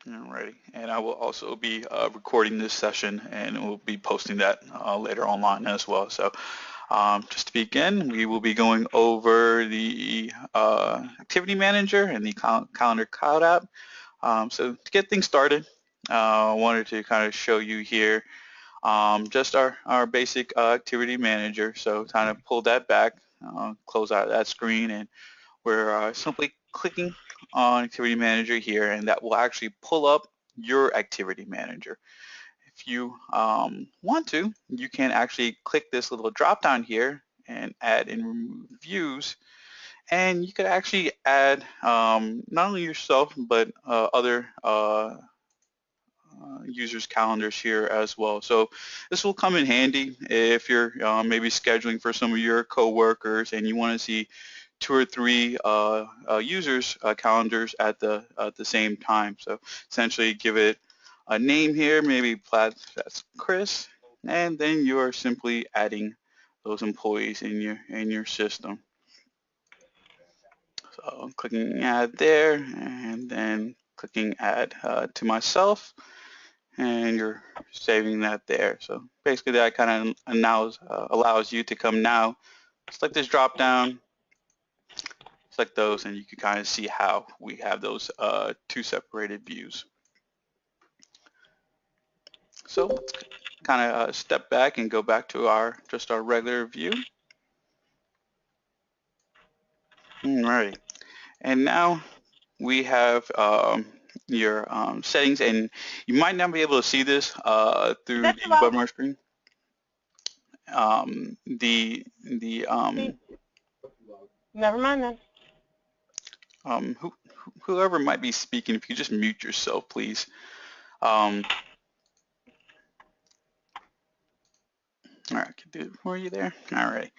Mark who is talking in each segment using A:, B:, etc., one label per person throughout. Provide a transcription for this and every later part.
A: Alrighty, and I will also be recording this session, and we'll be posting that later online as well. So just to begin, we will be going over the Activity Manager and the Calendar Cloud app. So to get things started, I wanted to kind of show you here just our basic Activity Manager. So kind of pull that back, close out that screen, and we're simply clicking on Activity Manager here, and that will actually pull up your Activity Manager. If you want to, you can actually click this little drop down here and add and remove views, and you could actually add not only yourself but other users' calendars here as well. So this will come in handy if you're maybe scheduling for some of your coworkers and you want to see 2 or 3 users' calendars at the same time. So essentially give it a name here, maybe that's Chris, and then you are simply adding those employees in your system. So clicking add there, and then clicking add to myself, and you're saving that there. So basically that kind of allows you to come now, select this drop down, select those, and you can kind of see how we have those 2 separated views. So let's kind of step back and go back to just our regular view. All right, and now we have your settings, and you might not be able to see this through the webinar screen.
B: Never mind then.
A: Whoever might be speaking, if you just mute yourself, please. All right, were you there? All right.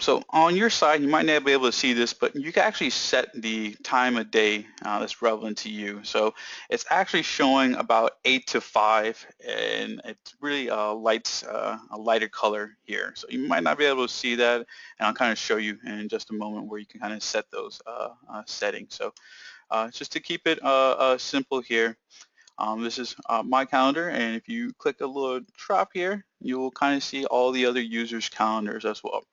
A: So on your side, you might not be able to see this, but you can actually set the time of day that's relevant to you. So it's actually showing about 8 to 5, and it's really lights a lighter color here. So you might not be able to see that, and I'll kind of show you in just a moment where you can kind of set those settings. So just to keep it simple here, this is my calendar, and if you click a little drop here, you will kind of see all the other users' calendars as well.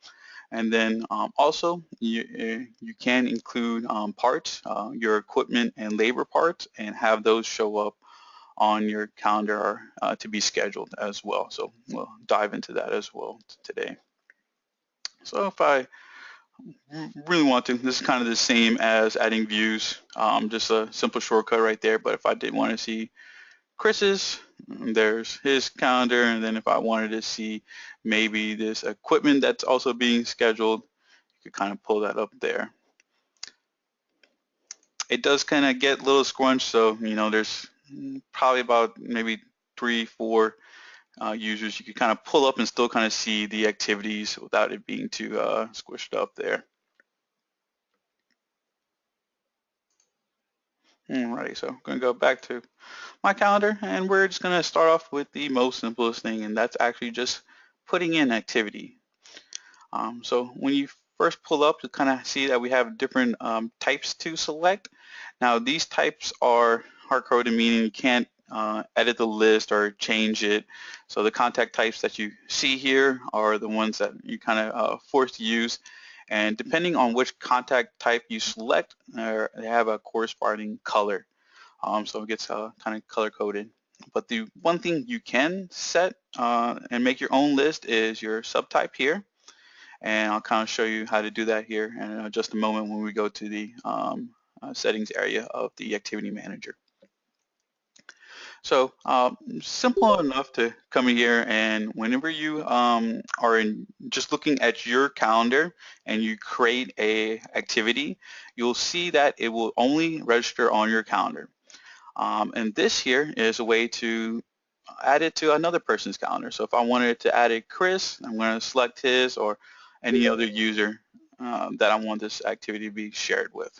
A: And then also you can include parts, your equipment and labor parts, and have those show up on your calendar to be scheduled as well. So we'll dive into that as well today. So if I really want to, this is kind of the same as adding views, just a simple shortcut right there. But if I did want to see Chris's, there's his calendar, and then if I wanted to see maybe this equipment that's also being scheduled, you could kind of pull that up there. It does kind of get a little scrunched, so there's probably about maybe 3, 4 users you could kind of pull up and still kind of see the activities without it being too squished up there. Alrighty, so I'm going to go back to my calendar, and we're just going to start off with the most simplest thing, and that's actually just putting in activity. So when you first pull up, you kind of see that we have different types to select. Now these types are hard-coded, meaning you can't edit the list or change it. So the contact types that you see here are the ones that you kind of forced to use. And depending on which contact type you select, they have a corresponding color. So it gets kind of color-coded. But the one thing you can set and make your own list is your subtype here. And I'll kind of show you how to do that here in just a moment when we go to the settings area of the Activity Manager. So simple enough to come in here, and whenever you are just looking at your calendar and you create a activity, you'll see that it will only register on your calendar. And this here is a way to add it to another person's calendar. So if I wanted to add a Chris, I'm going to select his or any other user that I want this activity to be shared with.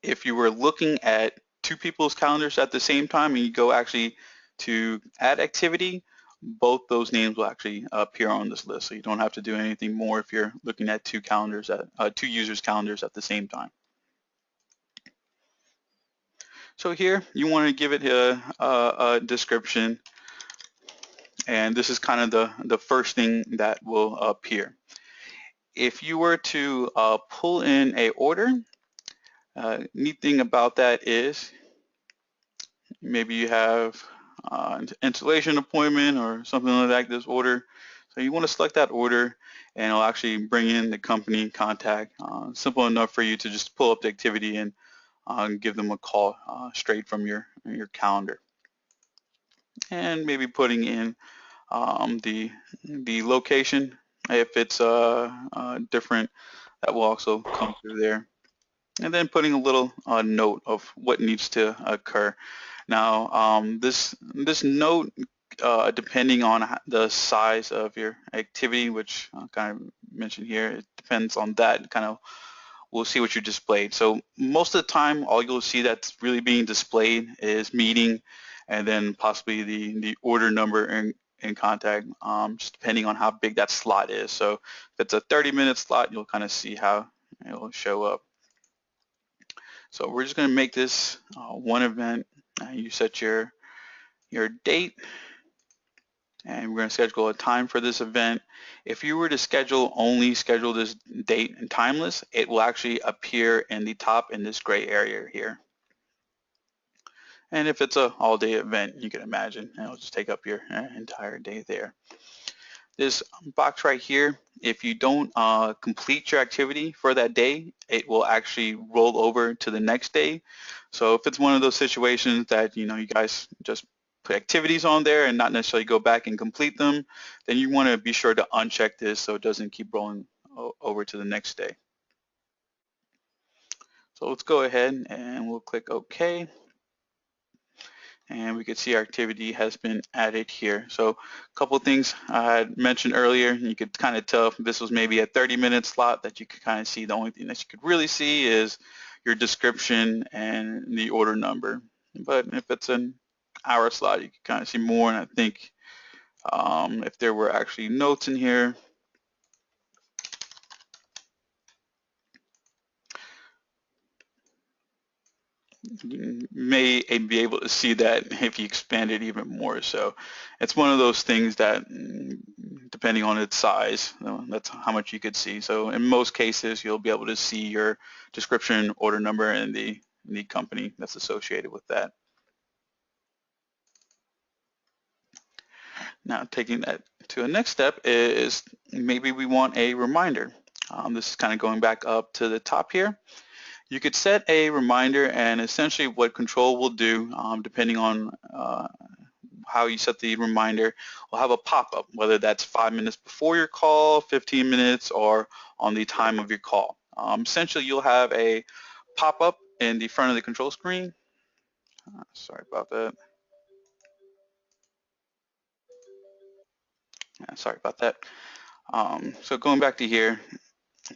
A: If you were looking at 2 people's calendars at the same time and you go actually to add activity, both those names will actually appear on this list. So you don't have to do anything more if you're looking at 2 calendars 2 users' calendars at the same time. So here you want to give it a description, and this is kind of the first thing that will appear. If you were to pull in a order, neat thing about that is maybe you have an installation appointment or something like this order. So you want to select that order, and it'll actually bring in the company contact. Simple enough for you to just pull up the activity and give them a call straight from your calendar. And maybe putting in the location, if it's different, that will also come through there. And then putting a little note of what needs to occur. Now, this note, depending on the size of your activity, which I kind of mentioned here, it depends on that. Kind of, we'll see what you displayed. So most of the time, all you'll see that's really being displayed is meeting, and then possibly the order number and contact, just depending on how big that slot is. So if it's a 30-minute slot, you'll kind of see how it'll show up. So we're just going to make this one event. You set your date, and we're going to schedule a time for this event. If you were to schedule this date and timeless, it will actually appear in the top in this gray area here. And if it's an all-day event, you can imagine it'll just take up your entire day there. This box right here, if you don't complete your activity for that day, it will actually roll over to the next day. So if it's one of those situations that you guys just put activities on there and not necessarily go back and complete them, then you want to be sure to uncheck this so it doesn't keep rolling over to the next day. So let's go ahead and we'll click OK. And we can see our activity has been added here. So a couple of things I had mentioned earlier, you could kind of tell if this was maybe a 30-minute slot that you could kind of see. The only thing that you could really see is your description and the order number. But if it's an hour slot, you can kind of see more. And I think if there were actually notes in here, you may be able to see that if you expand it even more. So it's one of those things that, depending on its size, that's how much you could see. So in most cases, you'll be able to see your description, order number, and the company that's associated with that. Now, taking that to a next step is maybe we want a reminder. This is kind of going back up to the top here. You could set a reminder, and essentially what control will do, depending on how you set the reminder, will have a pop-up, whether that's 5 minutes before your call, 15 minutes, or on the time of your call. Essentially, you'll have a pop-up in the front of the control screen. Sorry about that. Sorry about that. So going back to here,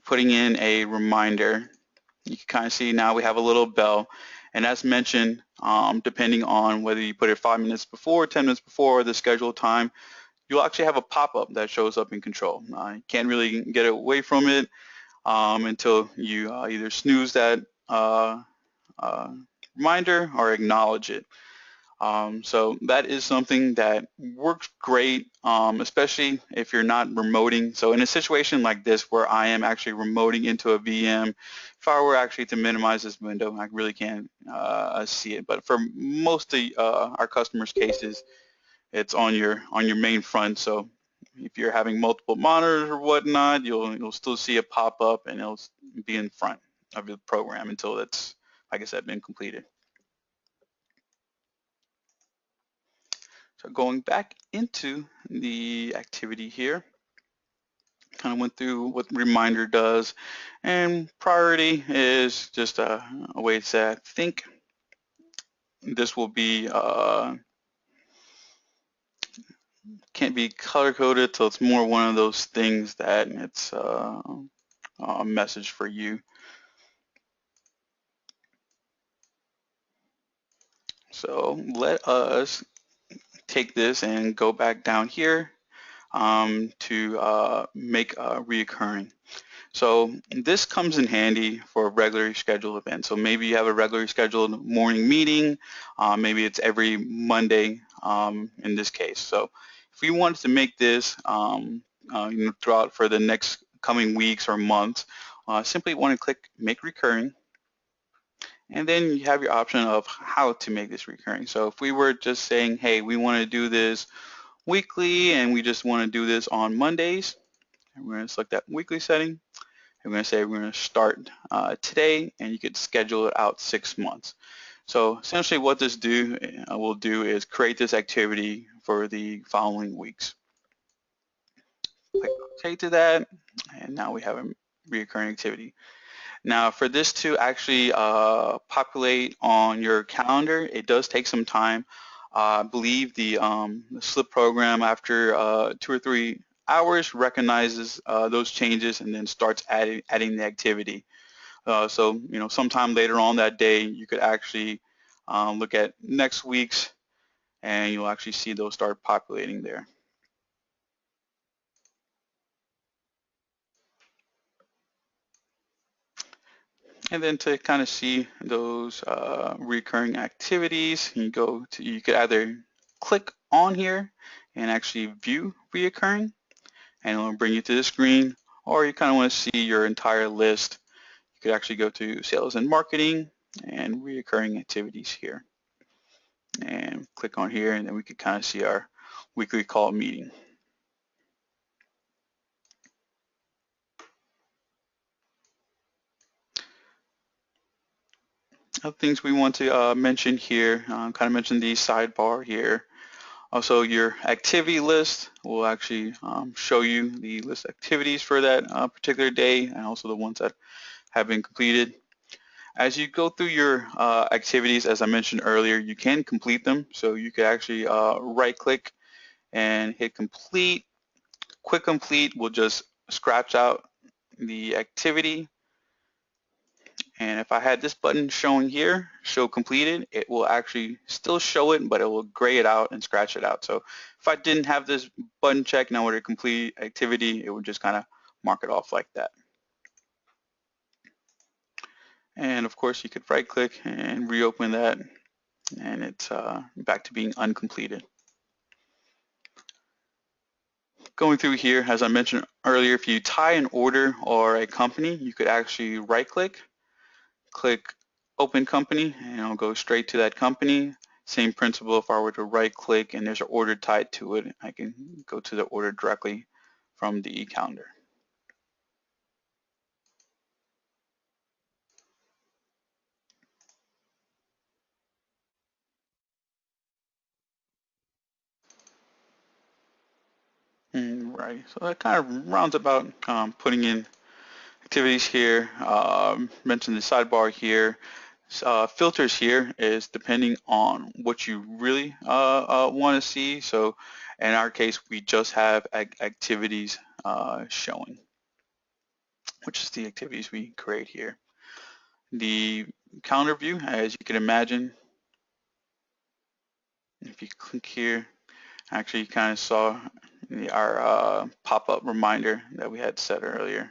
A: putting in a reminder, you can kind of see now we have a little bell. And as mentioned, depending on whether you put it 5 minutes before, 10 minutes before the scheduled time, you'll actually have a pop-up that shows up in control. You can't really get away from it until you either snooze that reminder or acknowledge it. So that is something that works great, especially if you're not remoting. So in a situation like this where I am actually remoting into a VM, if I were actually to minimize this window, I really can't see it. But for most of our customers' cases, it's on your main front. So if you're having multiple monitors or whatnot, you'll still see a pop up, and it'll be in front of the program until it's, like I said, been completed. So going back into the activity here, kind of went through what reminder does, and priority is just a way to say I think. This will be can't be color coded, so it's more one of those things that it's a message for you. So let us take this and go back down here to make reoccurring. So this comes in handy for a regularly scheduled event. So maybe you have a regularly scheduled morning meeting. Maybe it's every Monday in this case. So if we wanted to make this throughout for the next coming weeks or months, simply want to click Make Recurring. And then you have your option of how to make this recurring. So if we were just saying, hey, we want to do this weekly and we just want to do this on Mondays, and we're going to select that weekly setting. I'm going to say we're going to start today, and you could schedule it out 6 months. So essentially what this will do is create this activity for the following weeks. Click OK to that, and now we have a recurring activity. Now for this to actually populate on your calendar, it does take some time. I believe the slip program after 2 or 3 hours recognizes those changes and then starts adding the activity. So sometime later on that day, you could actually look at next week's, and you'll actually see those start populating there. And then to kind of see those recurring activities, you could either click on here and actually view reoccurring, and it'll bring you to the screen, or you kind of want to see your entire list. You could actually go to sales and marketing and reoccurring activities here, and click on here, and then we could kind of see our weekly call meeting. Other things we want to mention here, kind of mention the sidebar here. Also, your activity list will actually show you the list of activities for that particular day, and also the ones that have been completed. As you go through your activities, as I mentioned earlier, you can complete them. So you could actually right-click and hit complete. Quick complete will just scratch out the activity. And if I had this button showing here, show completed, it will actually still show it, but it will gray it out and scratch it out. So if I didn't have this button checked and I were to complete activity, it would just kind of mark it off like that. And of course, you could right click and reopen that, and it's back to being uncompleted. Going through here, as I mentioned earlier, if you tie an order or a company, you could actually right click, click open company, and it'll go straight to that company. Same principle, if I were to right click and there's an order tied to it, I can go to the order directly from the calendar. Right, so that kind of rounds about putting in activities here. Mentioned the sidebar here. Filters here is depending on what you really want to see. So in our case, we just have activities showing, which is the activities we create here. The calendar view, as you can imagine, if you click here, actually you kind of saw our pop-up reminder that we had set earlier.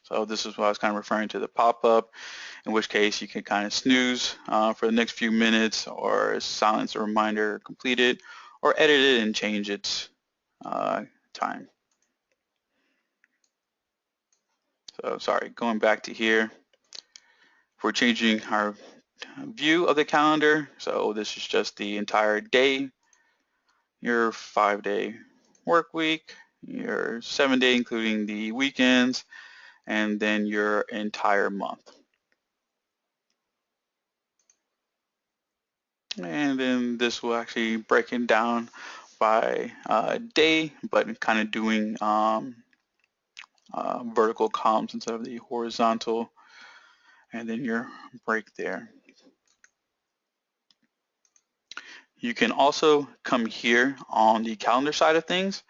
A: So this is what I was kind of referring to, the pop-up, in which case you can kind of snooze for the next few minutes, or silence the reminder completed, or edit it and change its time. So sorry, going back to here, we're changing our view of the calendar. So this is just the entire day, your 5-day work week, your 7-day including the weekends, and then your entire month. And then this will actually break it down by day, but kind of doing vertical columns instead of the horizontal, and then your break there. You can also come here on the calendar side of things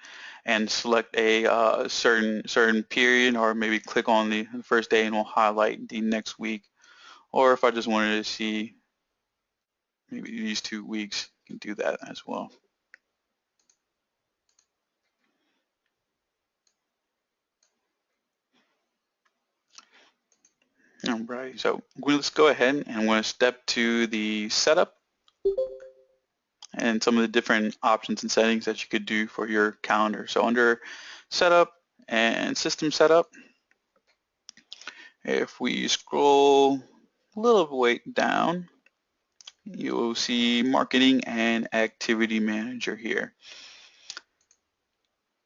A: and select a certain period, or maybe click on the first day and we'll highlight the next week. Or if I just wanted to see maybe these 2 weeks, you can do that as well. All right, so let's go ahead and I'm going to step to the setup and some of the different options and settings that you could do for your calendar. So under setup and system setup, if we scroll a little way down, you will see marketing and activity manager here.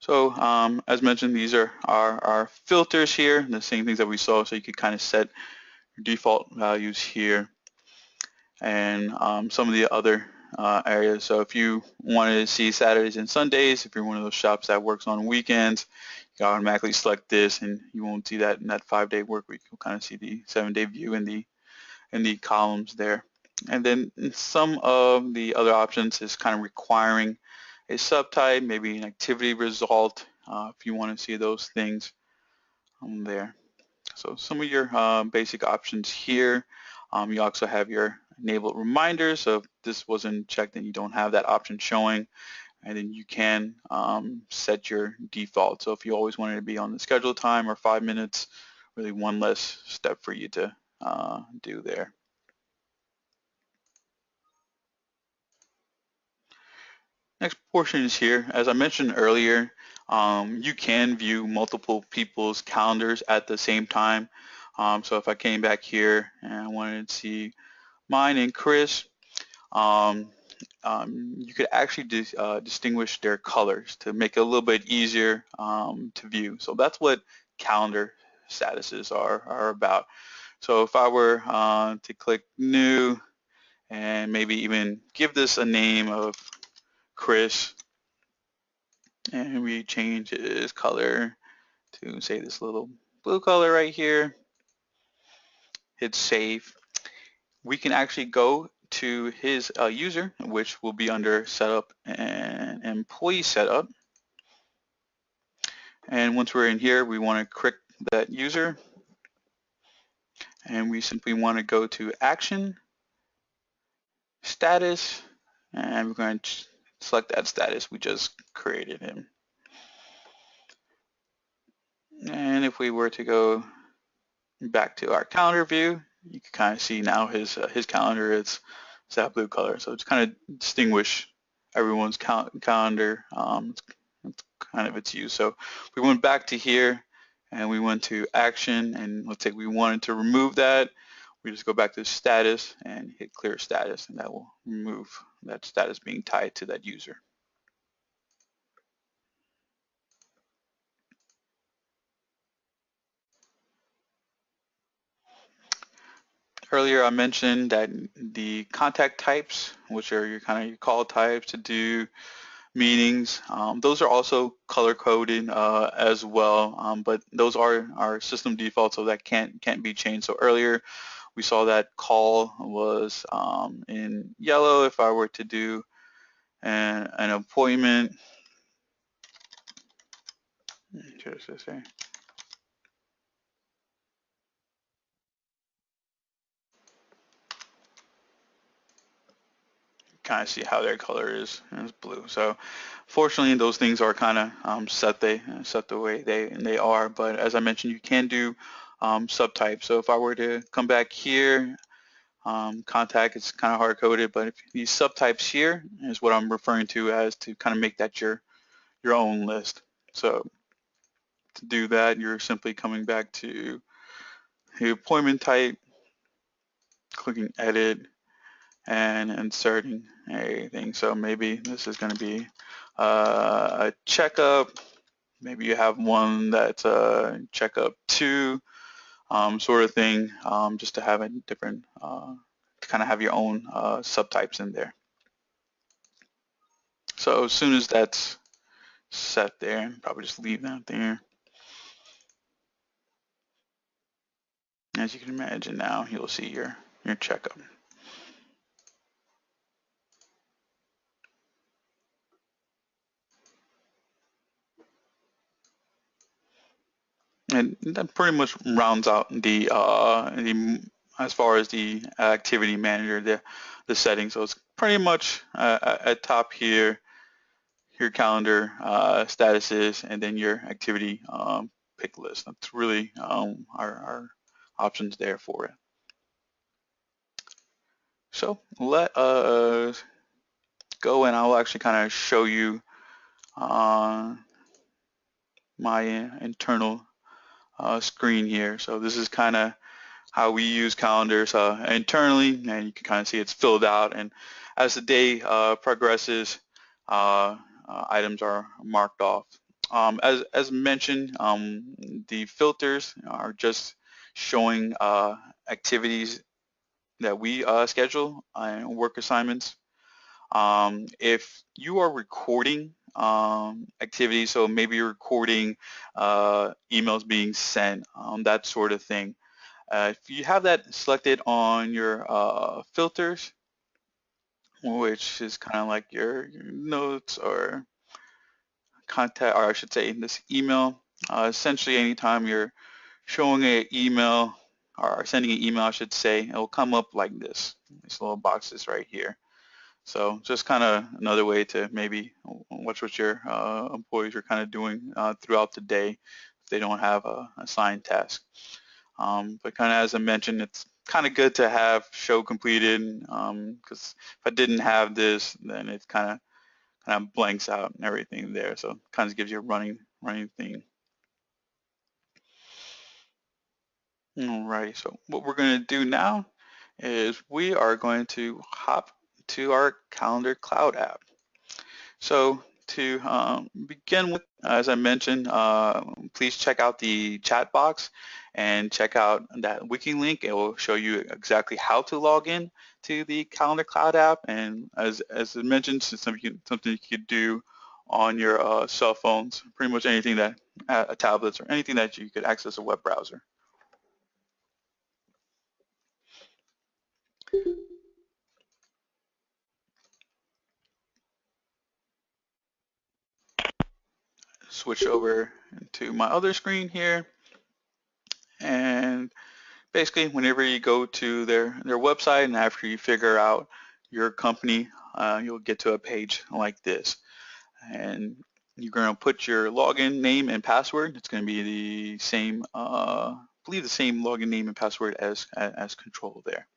A: So as mentioned, these are our filters here, the same things that we saw, so you could kind of set your default values here and some of the other areas. So if you wanted to see Saturdays and Sundays, if you're one of those shops that works on weekends, you can automatically select this and you won't see that in that 5-day work week. You'll kind of see the 7-day view in the columns there. And then some of the other options is kind of requiring a subtype, maybe an activity result, if you want to see those things there. So some of your basic options here. You also have your enabled reminders. So if this wasn't checked, then you don't have that option showing. And then you can set your default. So if you always wanted to be on the scheduled time or 5 minutes, really one less step for you to do there. Next portion is here. As I mentioned earlier, you can view multiple people's calendars at the same time. So if I came back here and I wanted to see mine and Chris, you could actually distinguish their colors to make it a little bit easier to view. So that's what calendar statuses are about. So if I were to click new and maybe even give this a name of Chris, and we change his color to say this little blue color right here, hit save. We can actually go to his user, which will be under setup and employee setup. And once we're in here, we want to click that user and we simply want to go to action, status, and we're going to select that status. We just created him. And if we were to go back to our calendar view, you can kind of see now his calendar is that blue color. So it's kind of distinguish everyone's calendar. It's kind of its use. So we went back to here and we went to action, and let's say we wanted to remove that. We just go back to status and hit clear status, and that will remove that status being tied to that user. Earlier I mentioned that the contact types, which are your kind of your call types to do meetings, those are also color coded as well, but those are our system default, so that can't be changed. So earlier we saw that call was in yellow. If I were to do an appointment, just to say, kind of see how their color is, and it's blue. So fortunately those things are kind of set the way they are, but as I mentioned, you can do subtypes. So if I were to come back here, contact, it's kind of hard coded, but if these subtypes here is what I'm referring to as to kind of make that your own list. So to do that, you're simply coming back to the appointment type, clicking edit, and inserting a thing. So maybe this is going to be a checkup. Maybe you have one that's a checkup 2 sort of thing, just to have a different, to kind of have your own subtypes in there. So as soon as that's set there, probably just leave that there. As you can imagine now, you'll see your checkup. And that pretty much rounds out the as far as the activity manager, the settings. So it's pretty much at top here, your calendar statuses, and then your activity pick list. That's really our options there for it. So let us go, and I'll actually kind of show you my internal screen here. So this is kind of how we use calendars internally, and you can kind of see it's filled out, and as the day progresses, items are marked off. As mentioned, the filters are just showing activities that we schedule and work assignments. If you are recording activities, so maybe you're recording emails being sent, that sort of thing. If you have that selected on your filters, which is kind of like your notes or contact, or I should say in this email, essentially anytime you're showing an email or sending an email, I should say, it will come up like this, these little boxes right here. So just kind of another way to maybe watch what your employees are kind of doing throughout the day if they don't have a assigned task. But kind of as I mentioned, it's kind of good to have show completed, because if I didn't have this, then it kind of blanks out and everything there. So it kind of gives you a running thing. Alrighty, so what we're going to do now is we are going to hop to our Calendar Cloud app. So to begin with, as I mentioned, please check out the chat box and check out that wiki link. It will show you exactly how to log in to the Calendar Cloud app. And as I mentioned, it's something you could do on your cell phones, pretty much anything that, tablets or anything that you could access a web browser. Switch over to my other screen here, and basically whenever you go to their website and after you figure out your company, you'll get to a page like this, and you're going to put your login name and password. It's going to be the same, I believe the same login name and password as control there.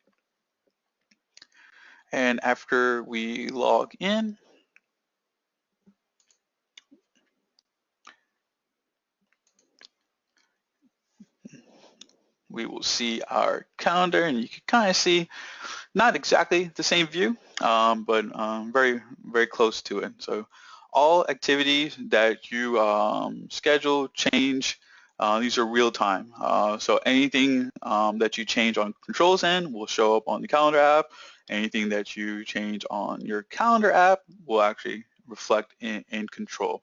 A: And after we log in, we will see our calendar, and you can kind of see not exactly the same view, but very, very close to it. So all activities that you schedule, change, these are real time. So anything that you change on controls end will show up on the calendar app. Anything that you change on your calendar app will actually reflect in control.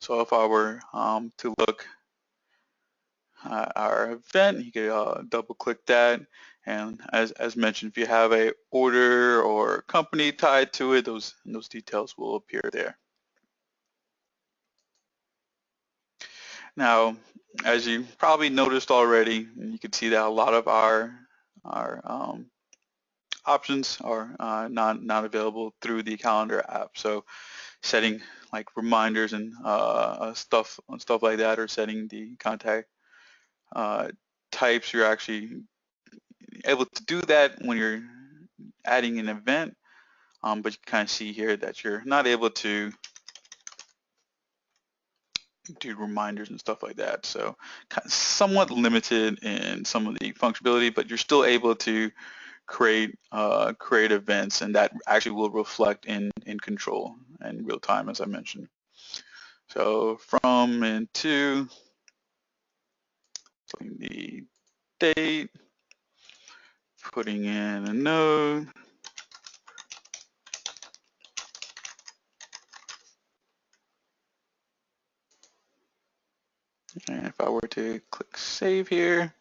A: So if I were to look our event, you could double click that, and as mentioned, if you have a order or company tied to it, those details will appear there. Now, as you probably noticed already, you can see that a lot of our options are not available through the calendar app. So setting like reminders and stuff like that, or setting the contact types, you're actually able to do that when you're adding an event, but you kind of see here that you're not able to do reminders and stuff like that. So kind of somewhat limited in some of the functionality, but you're still able to create events, and that actually will reflect in control in real time, as I mentioned. So from and to, the date, putting in a node, and if I were to click save here,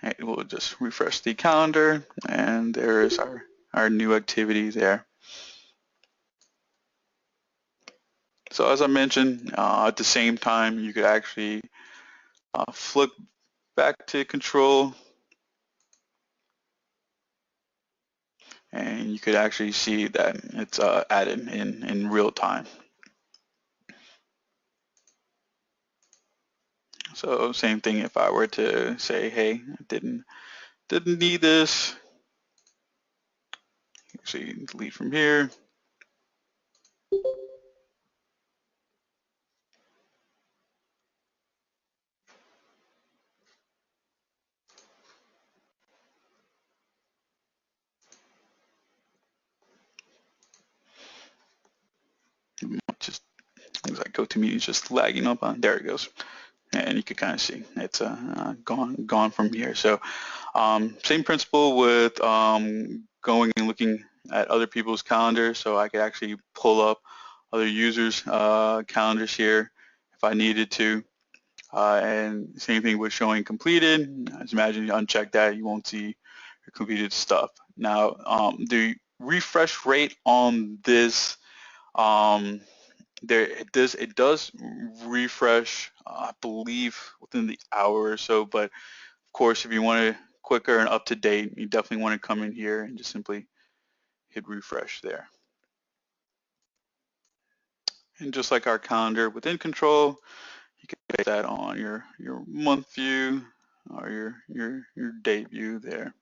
A: it will just refresh the calendar, and there is our new activity there. So as I mentioned, at the same time, you could actually flip back to control, and you could actually see that it's added in real time. So same thing if I were to say, hey, I didn't need this. Actually, delete from here. Just looks like GoToMeeting is just lagging up on. There it goes, and you can kind of see it's gone from here. So same principle with going and looking at other people's calendars. So I could actually pull up other users' calendars here if I needed to. And same thing with showing completed. As imagine you uncheck that, you won't see your completed stuff. Now the refresh rate on this, it does refresh, I believe within the hour or so, but of course if you want it quicker and up to date, you definitely want to come in here and just simply hit refresh there. And just like our calendar within control, you can put that on your month view or your date view there.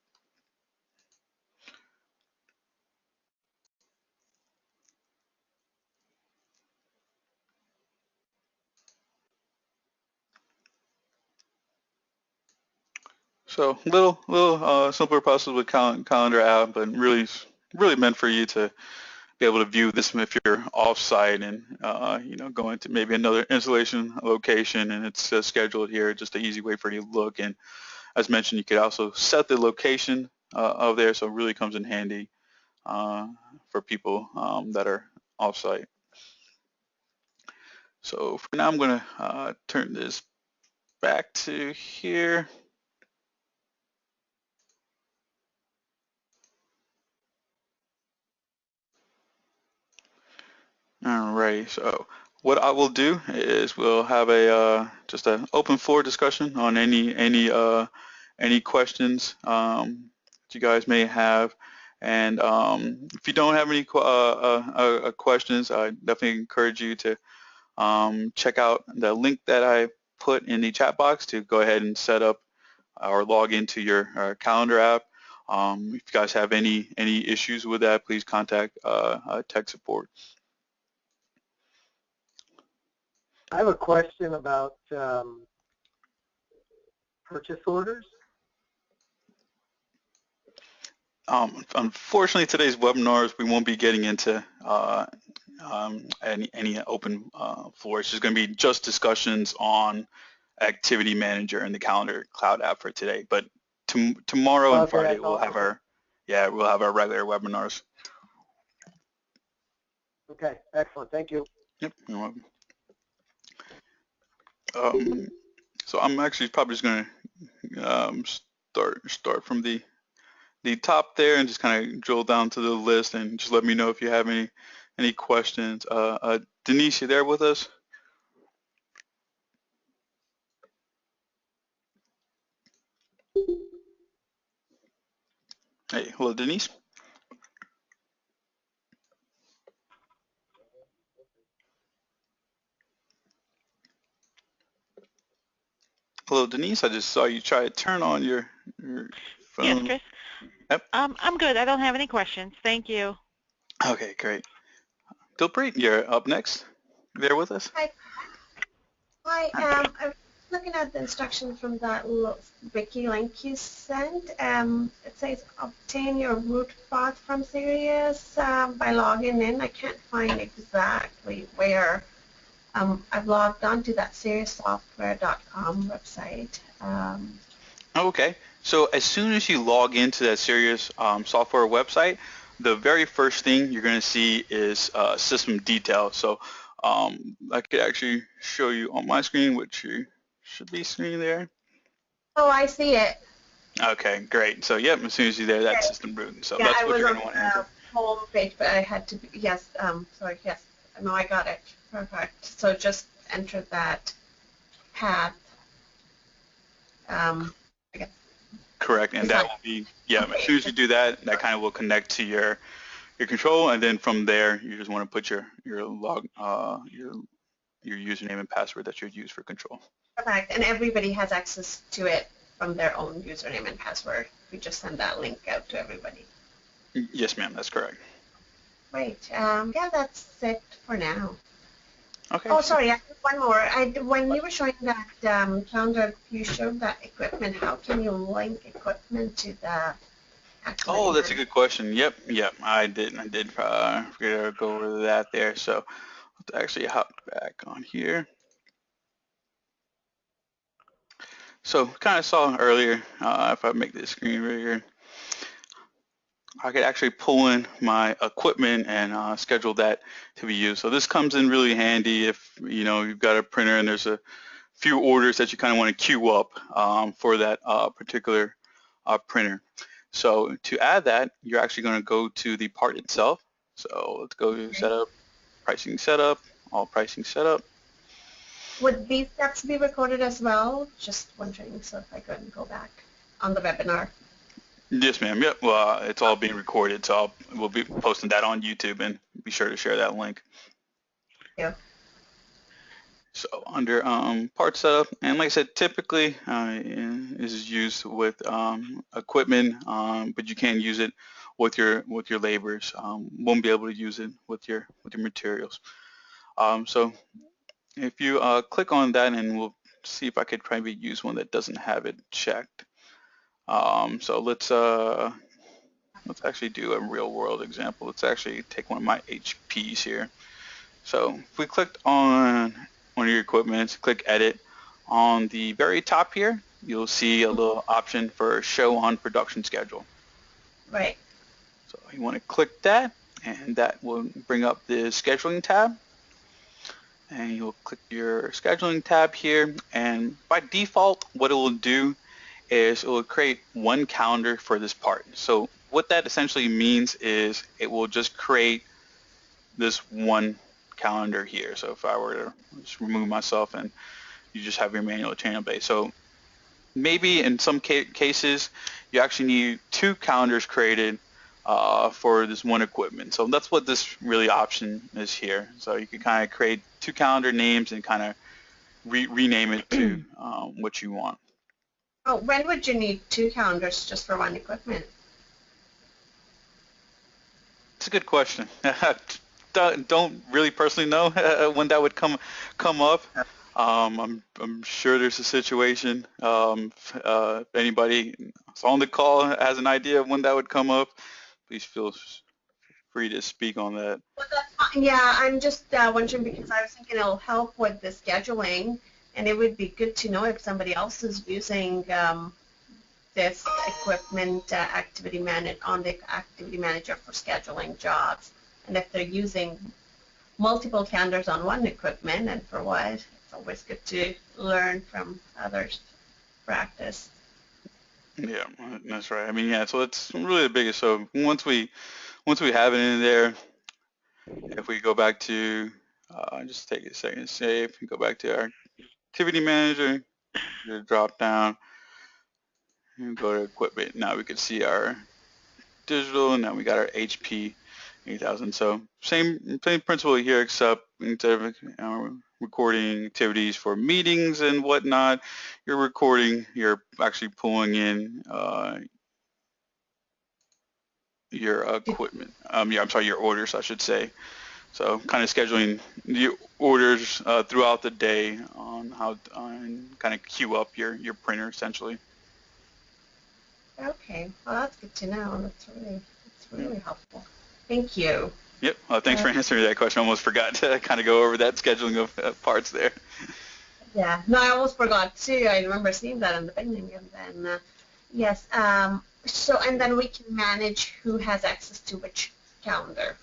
A: So little simpler process with calendar app, but really meant for you to be able to view this if you're off-site and going to maybe another installation location and it's scheduled here. Just an easy way for you to look. And as mentioned, you could also set the location of there, so it really comes in handy for people that are off-site. So for now, I'm going to turn this back to here. All right, so what I will do is we'll have a just an open floor discussion on any questions that you guys may have, and if you don't have any questions, I definitely encourage you to check out the link that I put in the chat box to go ahead and set up or log into your calendar app. If you guys have any issues with that, please contact tech support.
C: I have a question about purchase orders.
A: Unfortunately, today's webinars, we won't be getting into any open floor. It's just going to be just discussions on Activity Manager and the Calendar Cloud app for today. But tomorrow and Friday, we'll have our regular webinars.
C: Okay, excellent. Thank you.
A: Yep, you're welcome. So I'm actually probably just going to start from the top there and just kind of drill down to the list and just let me know if you have any questions. Denise, you there with us? Hey, hello, Denise. Hello, Denise. I just saw you try to turn on your phone.
D: Yes, Chris.
A: Yep.
D: I'm good. I don't have any questions. Thank you.
A: Okay, great. Dilpreet, you're up next. You there with us?
E: Hi. I'm looking at the instructions from that wiki link you sent. It says obtain your root path from Sirius by logging in. I can't find exactly where. I've logged on to that SiriusSoftware.com website.
A: Okay. So as soon as you log into that Sirius software website, the very first thing you're going to see is system details. So I could actually show you on my screen, which you should be seeing there.
E: Oh, I see it.
A: Okay, great. So yep, as soon as you're there, that's system root. So
E: yeah,
A: that's what you're going to want to enter.
E: Home page, but I had to. Yes. Sorry. Yes. No, I got it. Perfect. So just enter that path. I guess.
A: Correct, and that will be, yeah, as soon as you do that, that kind of will connect to your control, and then from there, you just want to put your your username and password that you'd use for control.
E: Perfect. And everybody has access to it from their own username and password. We just send that link out to everybody.
A: Yes, ma'am, that's correct.
E: Great. Yeah, that's it for now.
A: Okay.
E: Oh, sorry, I have one more. When you were showing that calendar, you showed that equipment. How can you link equipment to the activity?
A: Oh, that's a good question. Yep, I did forget to go over that there. So let's actually hop back on here. So kind of saw earlier, if I make this screen bigger, I could actually pull in my equipment and schedule that to be used. So this comes in really handy if you've got a printer and there's a few orders that you kind of want to queue up for that particular printer. So to add that, you're actually going to go to the part itself. So let's go to setup, pricing setup, all pricing setup.
E: Would these steps be recorded as well? Just wondering, so if I couldn't go back on the webinar.
A: Yes, ma'am. Yep. Well, it's all being recorded, so we'll be posting that on YouTube, and be sure to share that link.
E: Yeah.
A: So under part setup, and like I said, typically this is used with equipment, but you can use it with your laborers. Won't be able to use it with your materials. So if you click on that, and we'll see if I could probably use one that doesn't have it checked. So let's actually do a real world example. Let's actually take one of my HPs here. So if we clicked on one of your equipment, click edit. On the very top here, you'll see a little option for show on production schedule.
E: Right.
A: So you want to click that, and that will bring up the scheduling tab. And you'll click your scheduling tab here, and by default, what it will do is it will create one calendar for this part. So what that essentially means is it will just create this one calendar here. So if I were to just remove myself, and you just have your manual channel base. So maybe in some cases you actually need two calendars created for this one equipment. So that's what this really option is here. So you can kind of create two calendar names and kind of rename it to what you want.
E: Oh, when would you need two calendars just for one equipment?
A: It's a good question. Don't really personally know when that would come up. I'm sure there's a situation. If anybody on the call has an idea of when that would come up, please feel free to speak on that.
E: Well, that's fine. Yeah, I'm just wondering because I was thinking it'll help with the scheduling, and it would be good to know if somebody else is using this equipment on the activity manager for scheduling jobs, and if they're using multiple calendars on one equipment and for what. It's always good to learn from others' practice.
A: Yeah, that's right. I mean, yeah, so it's really the biggest. So once we have it in there, if we go back to just take a second to save, go back to our activity manager, drop down, and go to equipment. Now we can see our digital, and now we got our HP 8000. So same principle here, except instead of recording activities for meetings and whatnot, you're actually pulling in your equipment. Your orders, I should say. So kind of scheduling the orders throughout the day on how kind of queue up your printer essentially.
E: Okay, well that's good to know. That's really helpful. Thank you.
A: Yep. Thanks for answering that question. I almost forgot to kind of go over that scheduling of parts there.
E: Yeah. No, I almost forgot too. I remember seeing that in the beginning, and then yes. So and then we can manage who has access to which calendar.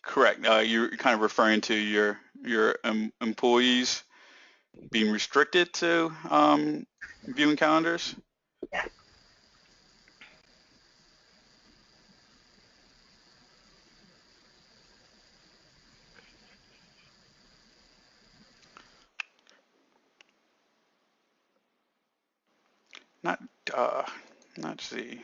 A: Correct. You're kind of referring to your employees being restricted to viewing calendars?
E: Yeah.
A: Not see.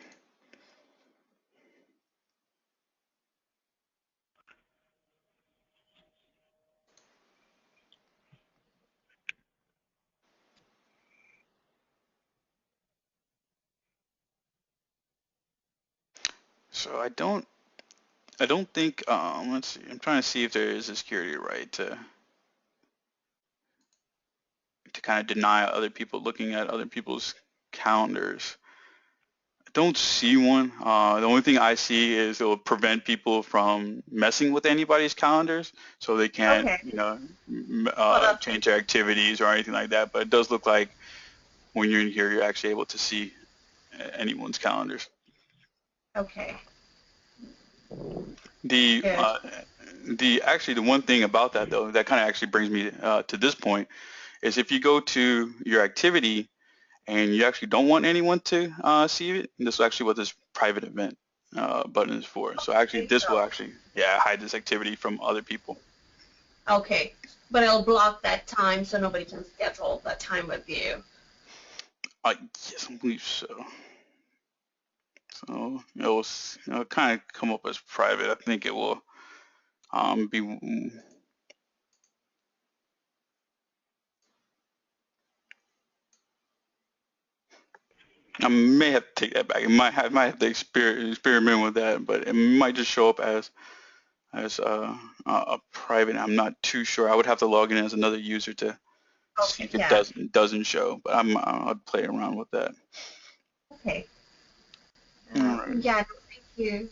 A: So I don't think, let's see, I'm trying to see if there is a security right to kind of deny other people looking at other people's calendars. I don't see one. The only thing I see is it will prevent people from messing with anybody's calendars, so they can't,
E: Okay.
A: you know,
E: Well, that's
A: change their activities or anything like that. But it does look like when you're in here, you're actually able to see anyone's calendars.
E: okay.
A: The
E: Good.
A: actually the one thing about that though that kind of actually brings me to this point is if you go to your activity and you actually don't want anyone to see it, this is actually what this private event button is for. So actually
E: Okay,
A: this will
E: so
A: actually hide this activity from other people.
E: okay, but it'll block that time so nobody can schedule that time with you.
A: Yes, I believe so. So it'll kind of come up as private. I think it will be. I may have to take that back. Might have to experiment with that, but it might just show up as a private. I'm not too sure. I would have to log in as another user to see
E: Okay,
A: if it
E: yeah.
A: doesn't show. But I'll play around with that.
E: Okay.
A: All right.
E: Yeah, thank you.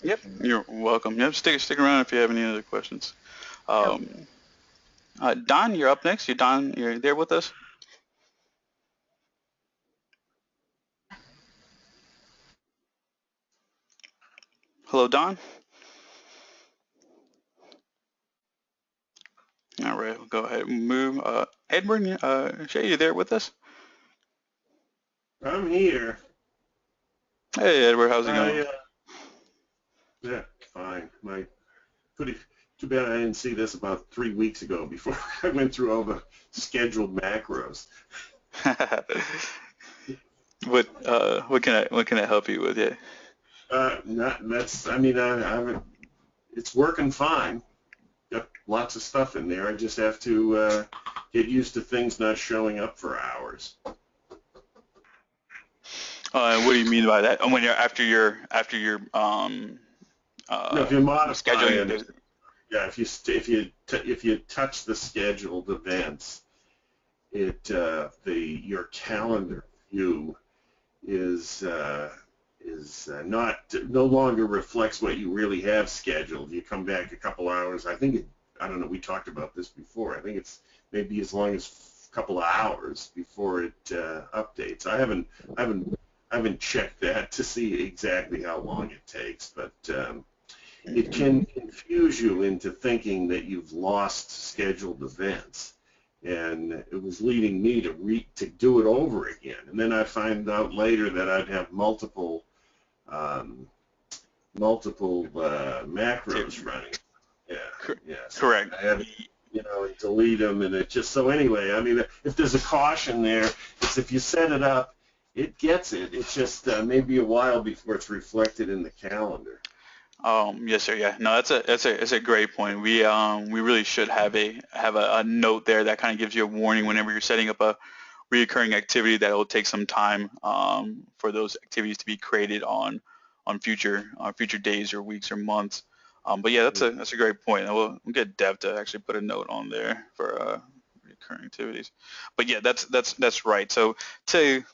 A: Yep, you're welcome. Yep, stick around if you have any other questions. Don, you're up next. You're there with us? Hello, Don. All right, we'll go ahead and move. Edward, Shay, you there with us?
F: I'm here.
A: Hey, Edward, how's it going?
F: Yeah, fine. Too bad I didn't see this about 3 weeks ago before I went through all the scheduled macros.
A: What can I help you with? Yeah.
F: It's working fine. Got lots of stuff in there. I just have to get used to things not showing up for hours.
A: What do you mean by that? When you're after your
F: No, if you modify
A: scheduling
F: it, yeah, if you touch the scheduled events, your calendar view is no longer reflects what you really have scheduled. You come back a couple hours. I don't know. We talked about this before. I think it's maybe as long as a couple of hours before it updates. I haven't checked that to see exactly how long it takes, but it can confuse you into thinking that you've lost scheduled events, and it was leading me to do it over again. And then I find out later that I'd have multiple macros running. Yeah, yes.
A: Correct.
F: I have delete them, and it just so anyway. I mean, if there's a caution there, it's if you set it up, it gets it. It's just maybe a while before it's reflected in the calendar.
A: Yes, sir. Yeah. No, that's a great point. We really should have a note there that kind of gives you a warning whenever you're setting up a reoccurring activity that it will take some time for those activities to be created on future days or weeks or months. But yeah, that's a great point. And we'll get Dev to actually put a note on there for recurring activities. But yeah, that's right. So to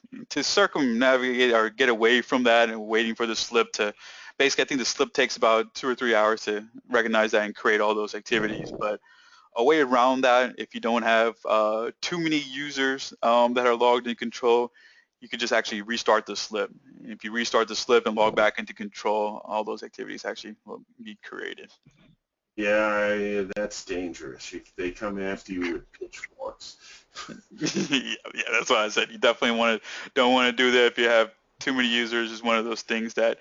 A: circumnavigate or get away from that and waiting for the slip to basically, I think the slip takes about 2 or 3 hours to recognize that and create all those activities. But a way around that, if you don't have too many users that are logged in control, you could just actually restart the slip. If you restart the slip and log back into control, all those activities actually will be created.
F: Yeah, that's dangerous. They come after you with pitchforks.
A: Yeah, that's why I said you definitely don't want to do that if you have too many users. Is one of those things that,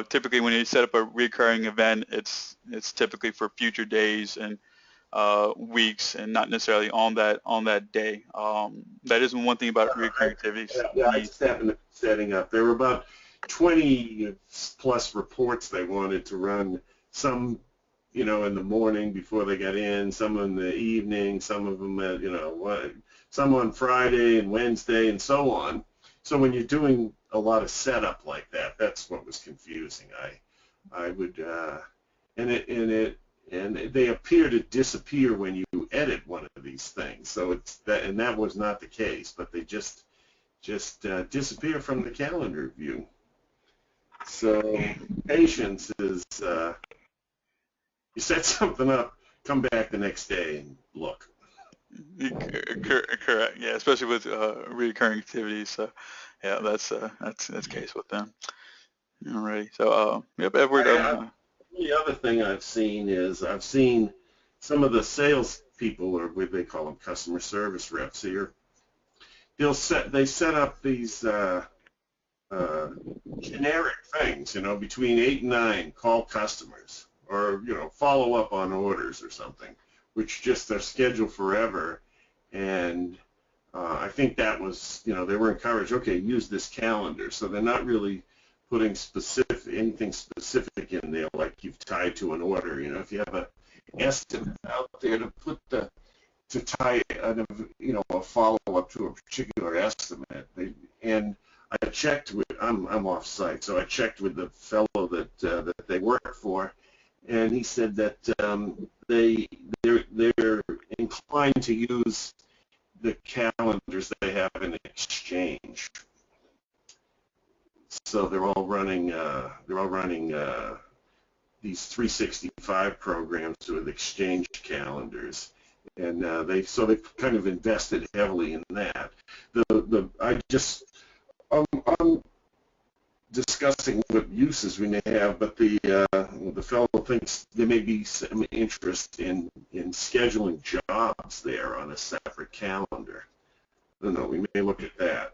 A: typically when you set up a recurring event, it's typically for future days and weeks and not necessarily on that day. That is one thing about recurring activities.
F: Yeah, I just happened to be setting up. There were about 20 plus reports they wanted to run. Some, in the morning before they got in. Some in the evening. Some of them, some on Friday and Wednesday and so on. So when you're doing a lot of setup like that, that's what was confusing. I would and they appear to disappear when you edit one of these things. So it's that, and that was not the case, but they just disappear from the calendar view. So patience is you set something up, come back the next day and look.
A: Correct. Yeah, especially with recurring activities. So yeah, that's the case with them. Alrighty. So yep, Edward.
F: The other thing I've seen is some of the sales people, or what they call them, customer service reps here. They set up these generic things, between 8 and 9, call customers, or follow up on orders or something, which just are scheduled forever. And I think that was, they were encouraged. Okay, use this calendar. So they're not really putting anything specific in there like you've tied to an order. If you have a estimate out there to tie a follow-up to a particular estimate. And I checked with, I'm off-site, so I checked with the fellow that they work for, and he said that they're inclined to use the calendars they have in Exchange. So they're all running these 365 programs with Exchange calendars, and they've kind of invested heavily in that. I'm discussing what uses we may have, but the fellow thinks there may be some interest in scheduling jobs there on a separate calendar. I don't know. We may look at that.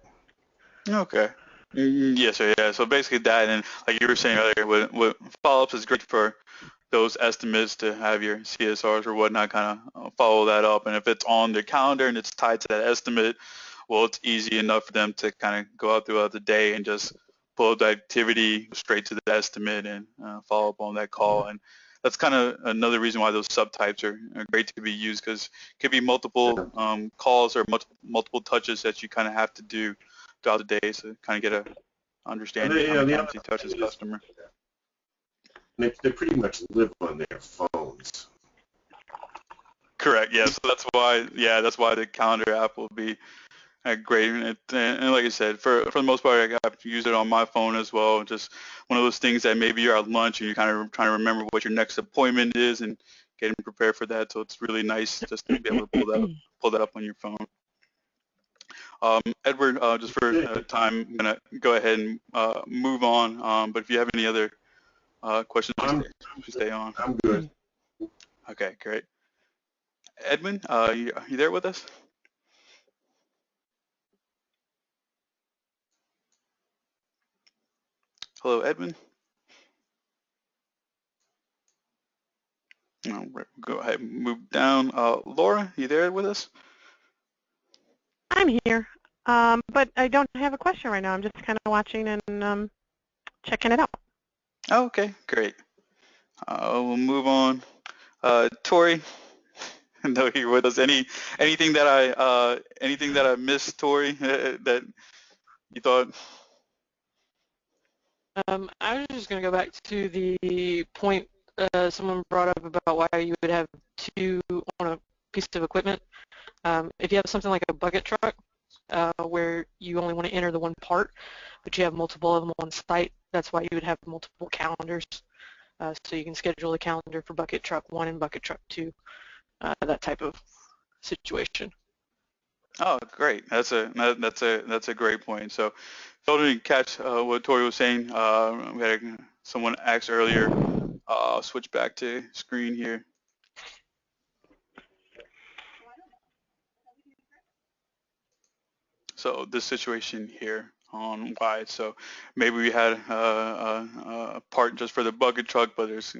A: Okay. Yes, sir. Yeah. So basically that, and like you were saying earlier, what follow-ups is great for those estimates to have your CSRs or whatnot kind of follow that up. And if it's on their calendar and it's tied to that estimate, well, it's easy enough for them to kind of go out throughout the day and just pull up the activity straight to the estimate and follow up on that call. And that's kind of another reason why those subtypes are great to be used, because it could be multiple calls or multiple touches that you kind of have to do throughout the day, so kind of get a understanding of how many times you touch this customer.
F: They pretty much live on their phones.
A: Correct. Yeah. So that's why the calendar app will be great. And like I said, for the most part, I have to use it on my phone as well. Just one of those things that maybe you're at lunch and you're kind of trying to remember what your next appointment is and getting prepared for that. So it's really nice just to be able to pull that up on your phone. Edward, just for time, I'm going to go ahead and move on. But if you have any other questions, stay on.
F: I'm good.
A: Okay, great. Edwin, you there with us? Hello, Edwin. Go ahead and move down. Laura, you there with us?
B: I'm here, but I don't have a question right now. I'm just kind of watching and checking it out.
A: Oh, okay, great. We'll move on. Tori, no, you're with us. Anything that I missed, Tori, that you thought?
G: I was just going to go back to the point someone brought up about why you would have two on a piece of equipment. If you have something like a bucket truck where you only want to enter the one part, but you have multiple of them on site, that's why you would have multiple calendars. So you can schedule the calendar for bucket truck 1 and bucket truck 2, that type of situation.
A: Oh, great. That's a great point. So, if I didn't catch what Tori was saying, we had someone asked earlier. I'll switch back to screen here. So this situation here on why. So maybe we had a part just for the bucket truck, but there's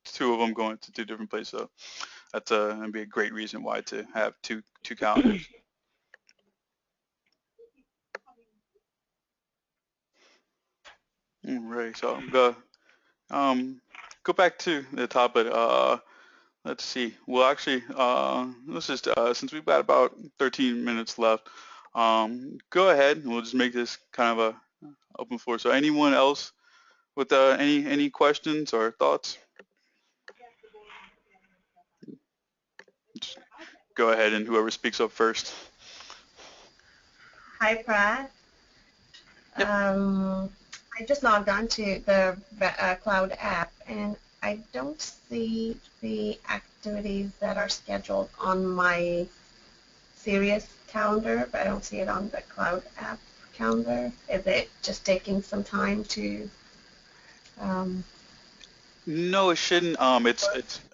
A: 2 of them going to 2 different places. So that's gonna be a great reason why to have two calendars. All right, so I'm gonna go back to the top, but let's see. Well, actually, let's just since we've got about 13 minutes left, go ahead. We'll just make this kind of a open floor. So anyone else with any questions or thoughts? Just go ahead, and whoever speaks up first.
E: Hi, Brad.
A: Yep.
E: I just logged on to the Cloud app, and I don't see the activities that are scheduled on my Sirius calendar, but I don't see it on the Cloud app calendar. Is it just taking some time to?
A: No, it shouldn't.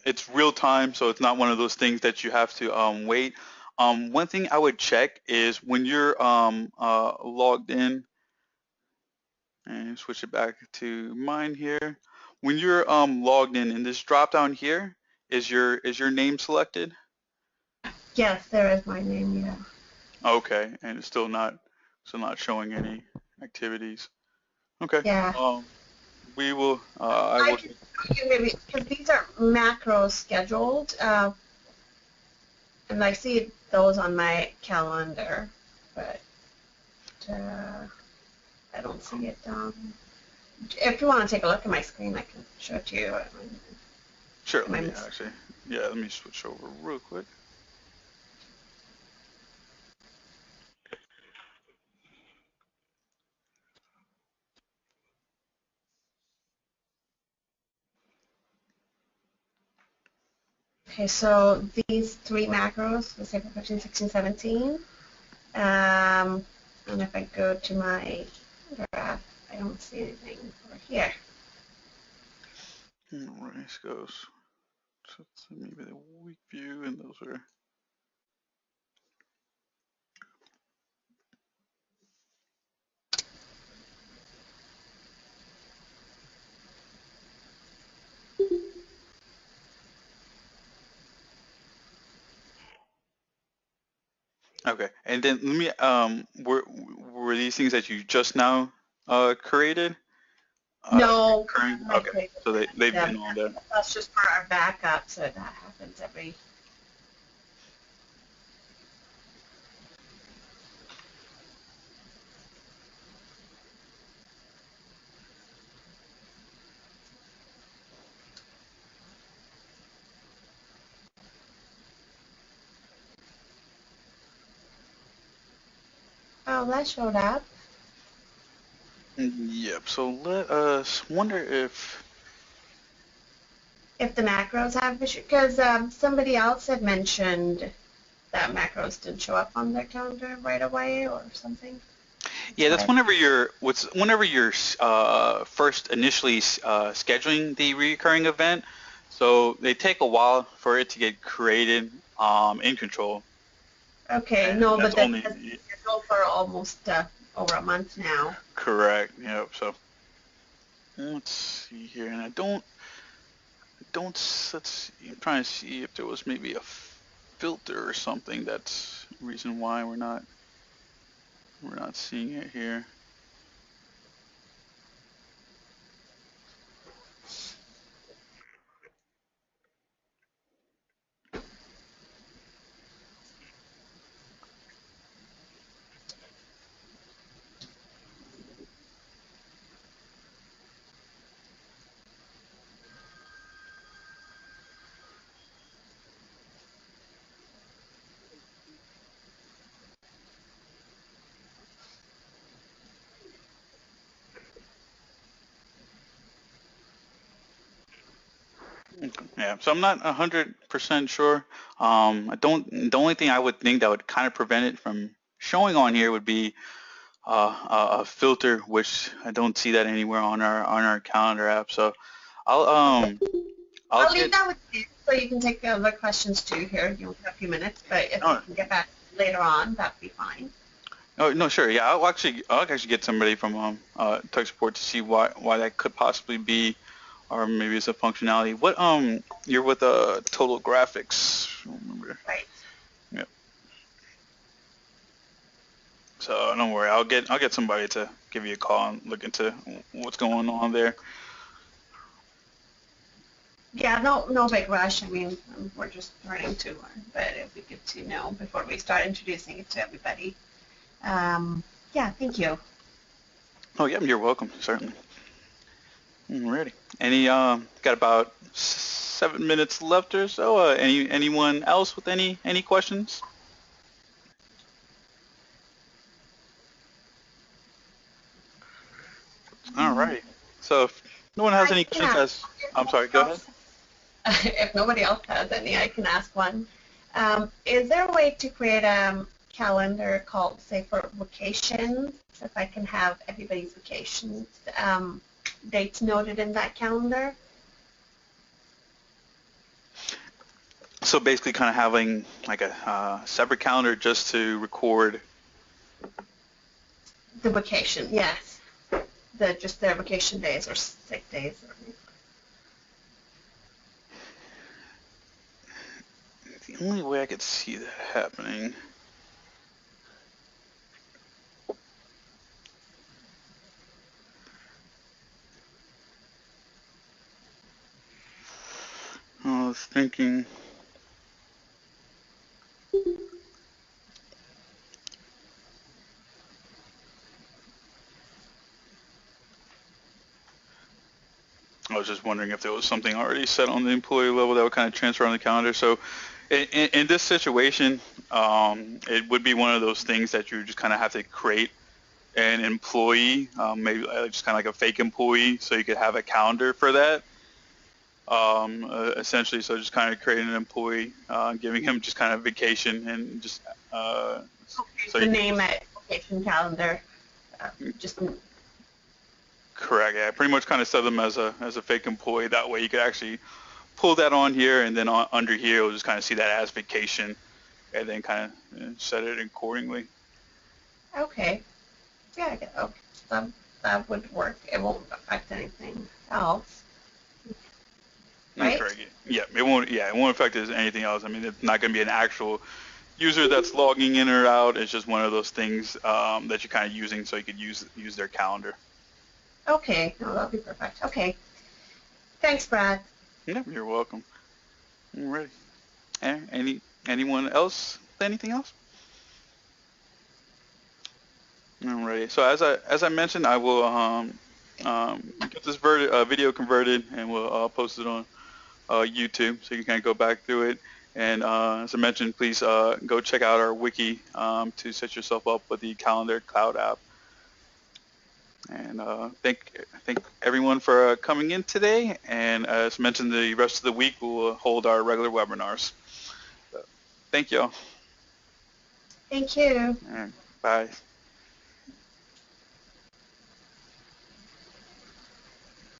A: It's real time, so it's not one of those things that you have to wait. One thing I would check is when you're logged in, and switch it back to mine here. When you're logged in this drop down here, is your name selected?
E: Yes, there is my name. Yeah.
A: Okay, and it's still not showing any activities. Okay.
E: Yeah.
A: We will. I
E: I
A: will.
E: can show you maybe because these are macros scheduled, and I see those on my calendar, but I don't see it. If you want to take a look at my screen, I can show it to you.
A: Sure. Let me actually. Yeah. Let me switch over real quick.
E: Okay, so these three macros, let's say for 15, 16, 17, and if I go to my graph, I don't see anything over here.
A: Right, this goes. So maybe the week view, and those are. Okay, and then let me were these things that you just now created?
E: No,
A: Okay, so they've been on there.
E: that's just for our backup, so that happens every. Oh, that showed up.
A: Yep. So let us wonder if
E: If the macros have issue, because somebody else had mentioned that macros didn't show up on their calendar right away or something.
A: yeah, that's whenever you're first initially scheduling the recurring event. So they take a while for it to get created in Control.
E: Okay,
A: And
E: no,
A: that's
E: but
A: only
E: that's scheduled for almost over a month now.
A: correct. Yep. So let's see here, and I don't. Let's see. I'm trying to see if there was maybe a filter or something. That's the reason why we're not seeing it here. Yeah, so I'm not 100% sure. I don't. The only thing I would think that would kind of prevent it from showing on here would be a filter, which I don't see that anywhere on our calendar app. So I'll
E: I'll leave that with you so you can take other questions too here. You have a few minutes, but if you can get back later on, that'd be fine.
A: Oh no, sure. Yeah, I'll actually get somebody from tech support to see why that could possibly be, or maybe it's a functionality. What you're with Total Graphics, remember?
E: Right.
A: Yep. So don't worry, I'll get somebody to give you a call and look into what's going on there.
E: Yeah, no big rush. I mean, we're just learning to learn, but it'd be good to know before we start introducing it to everybody. Yeah, thank you.
A: Oh, yeah, you're welcome, certainly. Alrighty. Got about 7 minutes left or so. Anyone else with any questions? Alrighty. So if no one has
E: I
A: any
E: can
A: questions,
E: ask.
A: I'm sorry, go ahead.
E: If nobody else has any, I can ask one. Is there a way to create a calendar called, say, for vacations? If I can have everybody's vacations dates noted in that calendar?
A: So basically kind of having like a separate calendar just to record.
E: The vacation, yes. Just their vacation days or sick days.
A: The only way I could see that happening. I was thinking. I was just wondering if there was something already set on the employee level that would kind of transfer on the calendar. So in this situation, it would be one of those things that you just kind of have to create an employee, maybe just kind of like a fake employee, so you could have a calendar for that. Essentially, so just kind of creating an employee, giving him just kind of vacation and just so
E: The name at vacation calendar. Just
A: correct. Yeah, pretty much kind of set them as a fake employee. That way, you could actually pull that on here, and then under here, you'll just kind of see that as vacation, and then kind of set it accordingly.
E: okay. Yeah, I get, okay. That would work. It won't affect anything else. Right?
A: Correct. Yeah, it won't. Yeah, it won't affect anything else. I mean, it's not going to be an actual user that's logging in or out. It's just one of those things that you're kind of using, so you could use their calendar.
E: Okay. No, that'll be perfect. Okay. Thanks, Brad.
A: Yeah, you're welcome. All right. Anyone else? Anything else? Alrighty. So as I mentioned, I will get this video converted, and we'll post it on YouTube, so you can kind of go back through it. And as I mentioned, please go check out our wiki to set yourself up with the Calendar Cloud app. And thank everyone for coming in today. And as mentioned, the rest of the week we'll hold our regular webinars. So, thank you all.
E: Thank you.
A: All right. Bye.